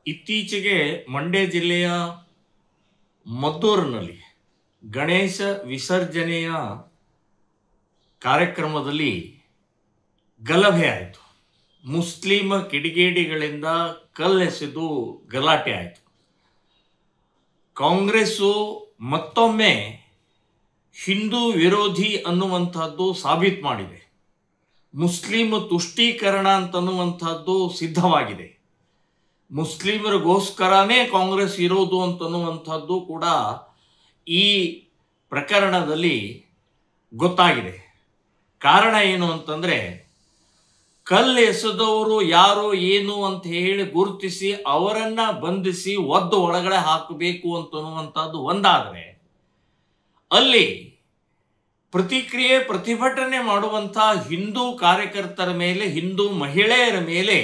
ಇತ್ತೀಚೆಗೆ ಮಂಡ್ಯ ಜಿಲ್ಲೆಯ ಮದ್ದೂರಿನಲ್ಲಿ ಗಣೇಶ ವಿಸರ್ಜನೆಯ ಕಾರ್ಯಕ್ರಮದಲ್ಲಿ ಗಲಭೆ ಆಯಿತು. ಮುಸ್ಲಿಂ ಕಿಡಿಗೇಡಿಗಳಿಂದ ಕಲ್ಲೆಸೆದು ಗಲಾಟೆ ಆಯಿತು. ಕಾಂಗ್ರೆಸ್ಸು ಮತ್ತೊಮ್ಮೆ ಹಿಂದೂ ವಿರೋಧಿ ಅನ್ನುವಂಥದ್ದು ಸಾಬೀತು ಮಾಡಿದೆ. ಮುಸ್ಲಿಂ ತುಷ್ಟೀಕರಣ ಅಂತನ್ನುವಂಥದ್ದು ಸಿದ್ಧವಾಗಿದೆ. ಮುಸ್ಲಿಮರಿಗೋಸ್ಕರನೇ ಕಾಂಗ್ರೆಸ್ ಇರೋದು ಅಂತನ್ನುವಂಥದ್ದು ಕೂಡ ಈ ಪ್ರಕರಣದಲ್ಲಿ ಗೊತ್ತಾಗಿದೆ. ಕಾರಣ ಏನು ಅಂತಂದರೆ, ಕಲ್ಲೆಸೆದವರು ಯಾರು ಏನು ಅಂತ ಹೇಳಿ ಗುರುತಿಸಿ ಅವರನ್ನು ಬಂಧಿಸಿ ಒದ್ದು ಒಳಗಡೆ ಹಾಕಬೇಕು ಅಂತನ್ನುವಂಥದ್ದು ಒಂದಾದರೆ, ಅಲ್ಲಿ ಪ್ರತಿಭಟನೆ ಮಾಡುವಂಥ ಹಿಂದೂ ಕಾರ್ಯಕರ್ತರ ಮೇಲೆ, ಹಿಂದೂ ಮಹಿಳೆಯರ ಮೇಲೆ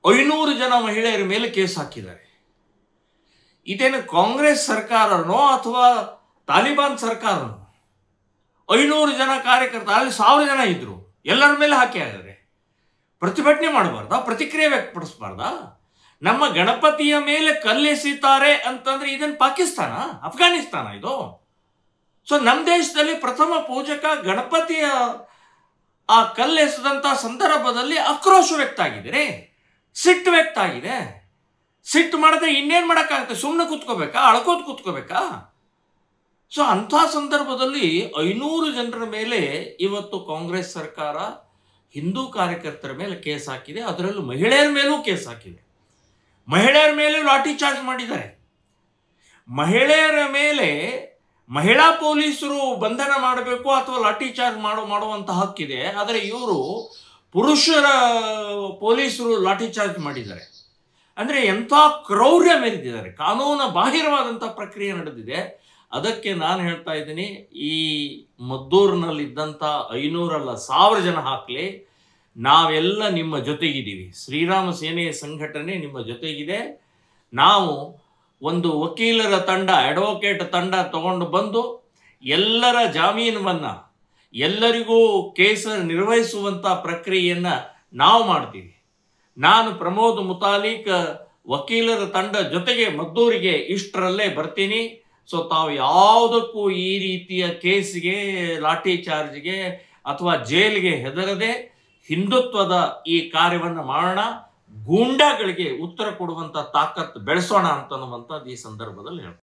500 ಜನ ಮಹಿಳೆಯರ ಮೇಲೆ ಕೇಸ್ ಹಾಕಿದ್ದಾರೆ. ಇದೇನು ಕಾಂಗ್ರೆಸ್ ಸರ್ಕಾರನೋ ಅಥವಾ ತಾಲಿಬಾನ್ ಸರ್ಕಾರನೋ? 500 ಜನ ಕಾರ್ಯಕರ್ತರು, ಅಲ್ಲಿ 1000 ಜನ ಇದ್ರು, ಎಲ್ಲರ ಮೇಲೆ ಹಾಕಿ ಆಗಿದ್ದಾರೆ. ಪ್ರತಿಭಟನೆ ಮಾಡಬಾರ್ದಾ? ಪ್ರತಿಕ್ರಿಯೆ ವ್ಯಕ್ತಪಡಿಸಬಾರ್ದಾ? ನಮ್ಮ ಗಣಪತಿಯ ಮೇಲೆ ಕಲ್ಲೆಸೀತಾರೆ ಅಂತಂದ್ರೆ ಇದನ್ನು ಪಾಕಿಸ್ತಾನ, ಅಫ್ಘಾನಿಸ್ತಾನ ಇದು? ಸೊ ನಮ್ಮ ದೇಶದಲ್ಲಿ ಪ್ರಥಮ ಪೂಜಕ ಗಣಪತಿಯ ಆ ಕಲ್ಲೆಸೆದಂಥ ಸಂದರ್ಭದಲ್ಲಿ ಆಕ್ರೋಶ ವ್ಯಕ್ತ ಆಗಿದೆ, ಸಿಟ್ಟು ವ್ಯಕ್ತ ಆಗಿದೆ. ಸಿಟ್ಟು ಮಾಡಿದ್ರೆ ಇನ್ನೇನು ಮಾಡೋಕ್ಕಾಗುತ್ತೆ? ಸುಮ್ಮನೆ ಕೂತ್ಕೋಬೇಕಾ? ಅಳ್ಕೋದು ಕೂತ್ಕೋಬೇಕಾ? ಸೊ ಅಂಥ ಸಂದರ್ಭದಲ್ಲಿ 500 ಜನರ ಮೇಲೆ ಇವತ್ತು ಕಾಂಗ್ರೆಸ್ ಸರ್ಕಾರ ಹಿಂದೂ ಕಾರ್ಯಕರ್ತರ ಮೇಲೆ ಕೇಸ್ ಹಾಕಿದೆ. ಅದರಲ್ಲೂ ಮಹಿಳೆಯರ ಮೇಲೂ ಕೇಸ್ ಹಾಕಿದೆ. ಮಹಿಳೆಯರ ಮೇಲೆ ಲಾಠಿ ಚಾರ್ಜ್ ಮಾಡಿದ್ದಾರೆ. ಮಹಿಳೆಯರ ಮೇಲೆ ಮಹಿಳಾ ಪೊಲೀಸರು ಬಂಧನ ಮಾಡಬೇಕು ಅಥವಾ ಲಾಠಿ ಚಾರ್ಜ್ ಮಾಡುವಂಥ ಹಕ್ಕಿದೆ. ಆದರೆ ಇವರು ಪುರುಷರ ಪೊಲೀಸರು ಲಾಠಿ ಚಾರ್ಜ್ ಮಾಡಿದ್ದಾರೆ. ಅಂದರೆ ಎಂಥ ಕ್ರೌರ್ಯ ಮೆರೆದಿದ್ದಾರೆ, ಕಾನೂನು ಬಾಹಿರವಾದಂಥ ಪ್ರಕ್ರಿಯೆ ನಡೆದಿದೆ. ಅದಕ್ಕೆ ನಾನು ಹೇಳ್ತಾ ಇದ್ದೀನಿ, ಈ ಮದ್ದೂರಿನಲ್ಲಿದ್ದಂಥ 500 ಅಲ್ಲ 1000 ಜನ ಹಾಕಲಿ, ನಾವೆಲ್ಲ ನಿಮ್ಮ ಜೊತೆಗಿದ್ದೀವಿ. ಶ್ರೀರಾಮ ಸೇನೆಯ ಸಂಘಟನೆ ನಿಮ್ಮ ಜೊತೆಗಿದೆ. ನಾವು ಒಂದು ವಕೀಲರ ತಂಡ, ಅಡ್ವೊಕೇಟ್ ತಂಡ ತಗೊಂಡು ಬಂದು ಎಲ್ಲರ ಜಾಮೀನನ್ನು, ಎಲ್ಲರಿಗೂ ಕೇಸ ನಿರ್ವಹಿಸುವಂಥ ಪ್ರಕ್ರಿಯೆಯನ್ನು ನಾವು ಮಾಡ್ತೀವಿ. ನಾನು ಪ್ರಮೋದ್ ಮುತಾಲಿಕ್ ವಕೀಲರ ತಂಡ ಜೊತೆಗೆ ಮದ್ದೂರಿಗೆ ಇಷ್ಟರಲ್ಲೇ ಬರ್ತೀನಿ. ಸೊ ತಾವು ಯಾವುದಕ್ಕೂ ಈ ರೀತಿಯ ಕೇಸ್ಗೆ, ಲಾಠಿ ಚಾರ್ಜ್ಗೆ ಅಥವಾ ಜೈಲಿಗೆ ಹೆದರದೆ ಹಿಂದುತ್ವದ ಈ ಕಾರ್ಯವನ್ನು ಮಾಡೋಣ, ಗೂಂಡಾಗಳಿಗೆ ಉತ್ತರ ಕೊಡುವಂಥ ತಾಕತ್ತು ಬೆಳೆಸೋಣ ಅಂತನ್ನುವಂಥದ್ದು ಈ ಸಂದರ್ಭದಲ್ಲಿ ಹೇಳ್ತೀನಿ.